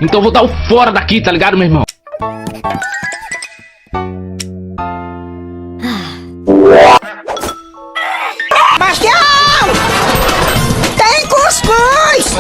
Então eu vou dar o fora daqui, tá ligado, meu irmão? Bastião! Tem cuscuz!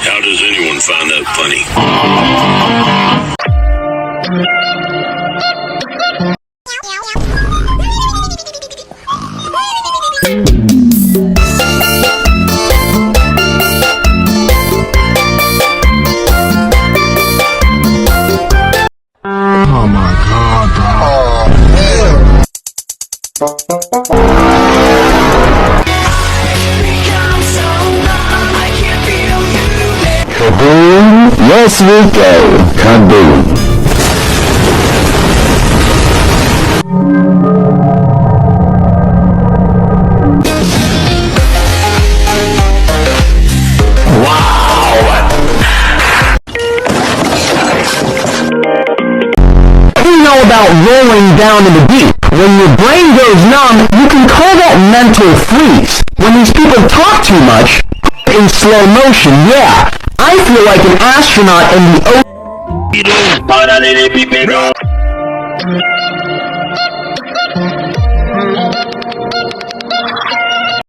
How does anyone find that funny? Oh my god, Kaboom! Yes, we go! Kaboom! About rolling down in the deep. When your brain goes numb, you can call that mental freeze. When these people talk too much, in slow motion, yeah, I feel like an astronaut in the ocean.